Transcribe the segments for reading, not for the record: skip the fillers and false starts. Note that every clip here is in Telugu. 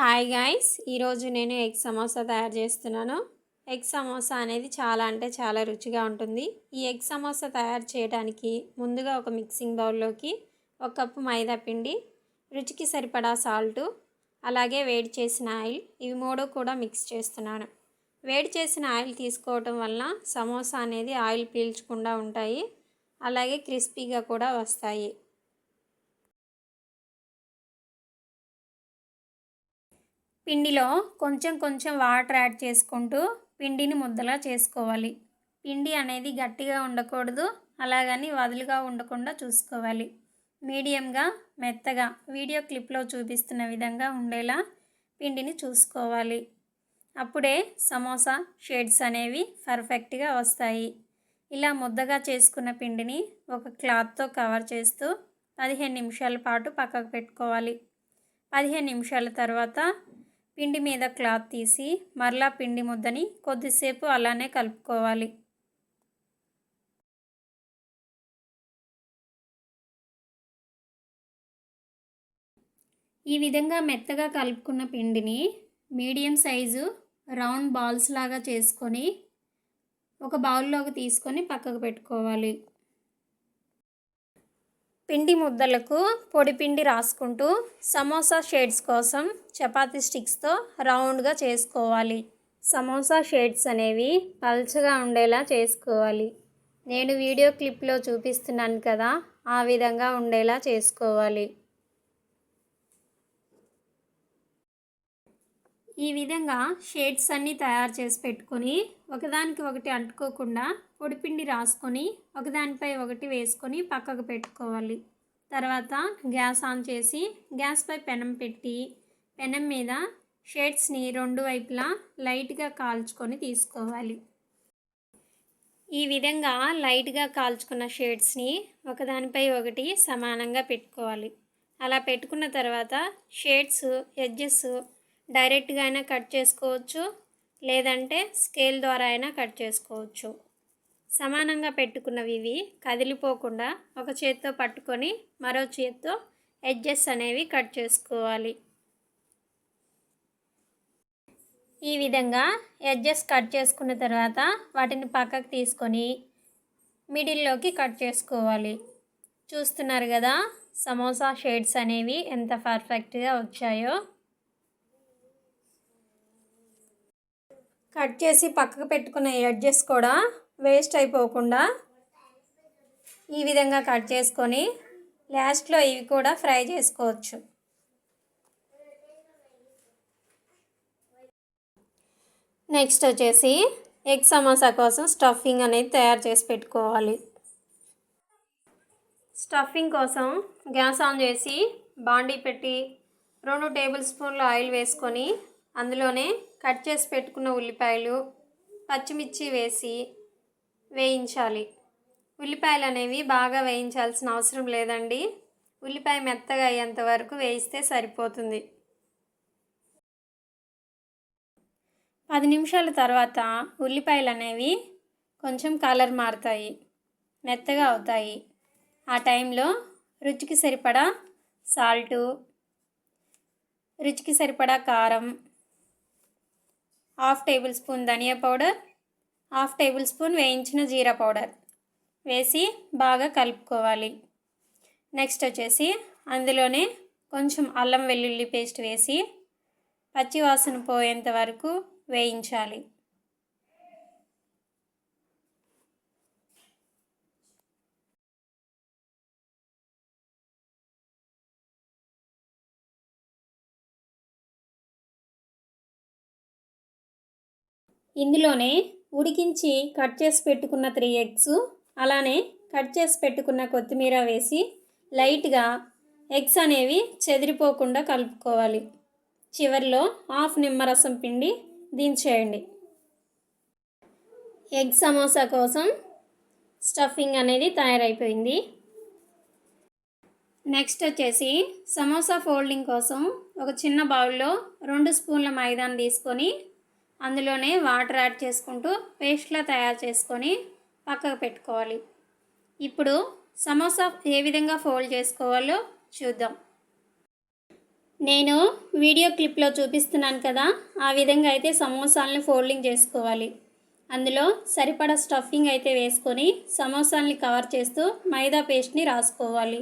హాయ్ గైస్, ఈరోజు నేను ఎగ్ సమోసా తయారు చేస్తున్నాను. ఎగ్ సమోసా అనేది చాలా అంటే చాలా రుచిగా ఉంటుంది. ఈ ఎగ్ సమోసా తయారు చేయడానికి ముందుగా ఒక మిక్సింగ్ బౌల్లోకి 1 కప్పు మైదా పిండి, రుచికి సరిపడా సాల్టు, అలాగే వేడి చేసిన ఆయిల్, ఇవి మూడు కూడా మిక్స్ చేస్తున్నాను. వేడి చేసిన ఆయిల్ తీసుకోవటం వలన సమోసా అనేది ఆయిల్ పీల్చకుండా ఉంటాయి, అలాగే క్రిస్పీగా కూడా వస్తాయి. పిండిలో కొంచెం కొంచెం వాటర్ యాడ్ చేసుకుంటూ పిండిని ముద్దలా చేసుకోవాలి. పిండి అనేది గట్టిగా ఉండకూడదు, అలాగని వదులుగా ఉండకుండా చూసుకోవాలి. మీడియంగా మెత్తగా వీడియో క్లిప్లో చూపిస్తున్న విధంగా ఉండేలా పిండిని చూసుకోవాలి. అప్పుడే సమోసా షేడ్స్ అనేవి పర్ఫెక్ట్గా వస్తాయి. ఇలా ముద్దగా చేసుకున్న పిండిని ఒక క్లాత్తో కవర్ చేస్తూ 15 నిమిషాల పాటు పక్కకు పెట్టుకోవాలి. 15 నిమిషాల తర్వాత పిండి మీద క్లాత్ తీసి మరలా పిండి ముద్దని కొద్దిసేపు అలానే కలుపుకోవాలి. ఈ విధంగా మెత్తగా కలుపుకున్న పిండిని మీడియం సైజు రౌండ్ బాల్స్ లాగా చేసుకొని ఒక బౌల్లోకి తీసుకొని పక్కకు పెట్టుకోవాలి. పిండి ముద్దలకు పొడి పిండి రాసుకుంటూ సమోసా షేడ్స్ కోసం చపాతీ స్టిక్స్తో రౌండ్గా చేసుకోవాలి. సమోసా షేడ్స్ అనేవి పల్చగా ఉండేలా చేసుకోవాలి. నేను వీడియో క్లిప్లో చూపిస్తున్నాను కదా, ఆ విధంగా ఉండేలా చేసుకోవాలి. ఈ విధంగా షేడ్స్ అన్నీ తయారు చేసి పెట్టుకొని ఒకదానికి ఒకటి అంటుకోకుండా పొడిపిండి రాసుకొని ఒకదానిపై ఒకటి వేసుకొని పక్కకు పెట్టుకోవాలి. తర్వాత గ్యాస్ ఆన్ చేసి గ్యాస్పై పెనం పెట్టి పెనం మీద షేడ్స్ని రెండు వైపులా లైట్గా కాల్చుకొని తీసుకోవాలి. ఈ విధంగా లైట్గా కాల్చుకున్న షేడ్స్ని ఒకదానిపై ఒకటి సమానంగా పెట్టుకోవాలి. అలా పెట్టుకున్న తర్వాత షేడ్స్ ఎడ్జెస్ డైరెక్ట్గా అయినా కట్ చేసుకోవచ్చు, లేదంటే స్కేల్ ద్వారా అయినా కట్ చేసుకోవచ్చు. సమానంగా పెట్టుకున్నవి ఇవి కదిలిపోకుండా ఒక చేత్తో పట్టుకొని మరో చేత్తో ఎడ్జెస్ అనేవి కట్ చేసుకోవాలి. ఈ విధంగా ఎడ్జెస్ కట్ చేసుకున్న తర్వాత వాటిని పక్కకు తీసుకొని మిడిల్లోకి కట్ చేసుకోవాలి. చూస్తున్నారు కదా, సమోసా షేడ్స్ అనేవి ఎంత పర్ఫెక్ట్గా వచ్చాయో. కట్ చేసి పక్కకు పెట్టుకున్న ఎడ్జెస్ కూడా వేస్ట్ అయిపోకుండా ఈ విధంగా కట్ చేసుకొని లాస్ట్లో ఇవి కూడా ఫ్రై చేసుకోవచ్చు. నెక్స్ట్ వచ్చేసి ఎగ్ సమోసా కోసం స్టఫింగ్ అనేది తయారు చేసి పెట్టుకోవాలి. స్టఫింగ్ కోసం గ్యాస్ ఆన్ చేసి బాండీ పెట్టి 2 టేబుల్ స్పూన్ల ఆయిల్ వేసుకొని అందులోనే కట్ చేసి పెట్టుకున్న ఉల్లిపాయలు, పచ్చిమిర్చి వేసి వేయించాలి. ఉల్లిపాయలు అనేవి బాగా వేయించాల్సిన అవసరం లేదండి, ఉల్లిపాయ మెత్తగా అయ్యేంత వరకు వేయిస్తే సరిపోతుంది. 10 నిమిషాల తర్వాత ఉల్లిపాయలు అనేవి కొంచెం కలర్ మారుతాయి, మెత్తగా అవుతాయి. ఆ టైంలో రుచికి సరిపడా సాల్టు, రుచికి సరిపడా కారం, 1/2 టేబుల్ స్పూన్ ధనియా పౌడర్, 1/2 టేబుల్ స్పూన్ వేయించిన జీరా పౌడర్ వేసి బాగా కలుపుకోవాలి. నెక్స్ట్ వచ్చేసి అందులోనే కొంచెం అల్లం వెల్లుల్లి పేస్ట్ వేసి పచ్చివాసన పోయేంత వరకు వేయించాలి. ఇందులోనే ఉడికించి కట్ చేసి పెట్టుకున్న 3 ఎగ్స్, అలానే కట్ చేసి పెట్టుకున్న కొత్తిమీర వేసి లైట్గా ఎగ్స్ అనేవి చెదిరిపోకుండా కలుపుకోవాలి. చివరిలో 1/2 నిమ్మరసం పిండి దించేయండి. ఎగ్ సమోసా కోసం స్టఫింగ్ అనేది తయారైపోయింది. నెక్స్ట్ వచ్చేసి సమోసా ఫోల్డింగ్ కోసం ఒక చిన్న బౌల్లో 2 స్పూన్ల మైదాను తీసుకొని అందులోనే వాటర్ యాడ్ చేసుకుంటూ పేస్ట్లా తయారు చేసుకొని పక్కకు పెట్టుకోవాలి. ఇప్పుడు సమోసా ఏ విధంగా ఫోల్డ్ చేసుకోవాలో చూద్దాం. నేను వీడియో క్లిప్లో చూపిస్తున్నాను కదా, ఆ విధంగా అయితే సమోసాలను ఫోల్డింగ్ చేసుకోవాలి. అందులో సరిపడా స్టఫింగ్ అయితే వేసుకొని సమోసాల్ని కవర్ చేస్తూ మైదా పేస్ట్ని రాసుకోవాలి.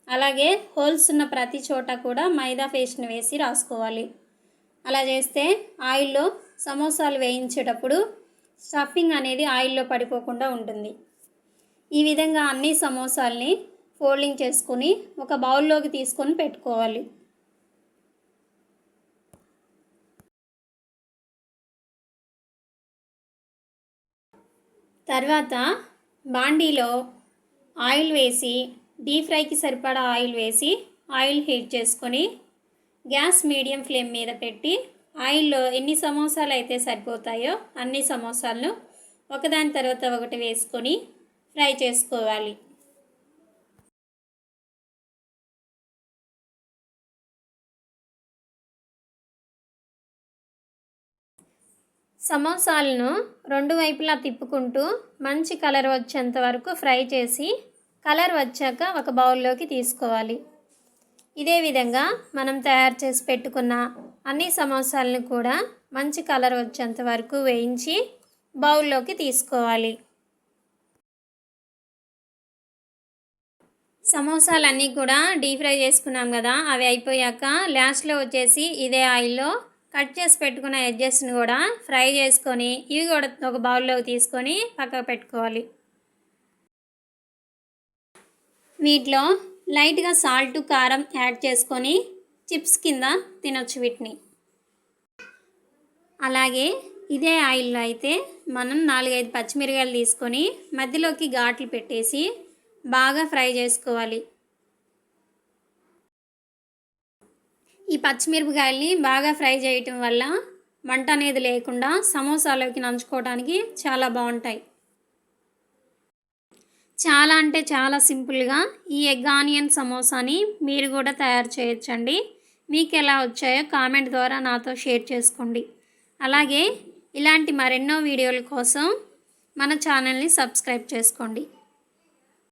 అలాగే హోల్స్ ఉన్న ప్రతి చోట కూడా మైదా పేస్ట్ని వేసి రాసుకోవాలి. అలా చేస్తే ఆయిల్లో సమోసాలు వేయించేటప్పుడు స్టఫింగ్ అనేది ఆయిల్లో పడిపోకుండా ఉంటుంది. ఈ విధంగా అన్ని సమోసాల్ని ఫోల్డింగ్ చేసుకొని ఒక బౌల్లోకి తీసుకొని పెట్టుకోవాలి. తర్వాత బాండీలో ఆయిల్ వేసి డీప్ ఫ్రైకి సరిపడా ఆయిల్ వేసి ఆయిల్ హీట్ చేసుకొని గ్యాస్ మీడియం ఫ్లేమ్ మీద పెట్టి ఆయిల్లో ఎన్ని సమోసాలు అయితే సరిపోతాయో అన్ని సమోసాలను ఒకదాని తర్వాత ఒకటి వేసుకొని ఫ్రై చేసుకోవాలి. సమోసాలను రెండు వైపులా తిప్పుకుంటూ మంచి కలర్ వచ్చేంత వరకు ఫ్రై చేసి కలర్ వచ్చాక ఒక బౌల్లోకి తీసుకోవాలి. ఇదే విధంగా మనం తయారు చేసి పెట్టుకున్న అన్ని సమోసాలను కూడా మంచి కలర్ వచ్చేంత వరకు వేయించి బౌల్లోకి తీసుకోవాలి. సమోసాలన్నీ కూడా డీప్ ఫ్రై చేసుకున్నాం కదా, అవి అయిపోయాక లాస్ట్లో వచ్చేసి ఇదే ఆయిల్లో కట్ చేసి పెట్టుకున్న ఎడ్జెస్ని కూడా ఫ్రై చేసుకొని ఇవి కూడా ఒక బౌల్లోకి తీసుకొని పక్కకు పెట్టుకోవాలి. వీటిలో లైట్గా సాల్ట్ కారం యాడ్ చేసుకొని చిప్స్ కింద తినొచ్చు వీటిని. అలాగే ఇదే ఆయిల్లో అయితే మనం 4-5 పచ్చిమిరకాయలు తీసుకొని మధ్యలోకి ఘాట్లు పెట్టేసి బాగా ఫ్రై చేసుకోవాలి. ఈ పచ్చిమిరపకాయల్ని బాగా ఫ్రై చేయటం వల్ల మంట అనేది లేకుండా సమోసాలోకి నంచుకోవడానికి చాలా బాగుంటాయి. చాలా అంటే చాలా సింపుల్గా ఈ ఎగ్ ఆనియన్ సమోసాని మీరు కూడా తయారు చేయొచ్చండి. మీకు ఎలా వచ్చాయో కామెంట్ ద్వారా నాతో షేర్ చేసుకోండి. అలాగే ఇలాంటి మరెన్నో వీడియోల కోసం మన ఛానల్ని సబ్స్క్రైబ్ చేసుకోండి.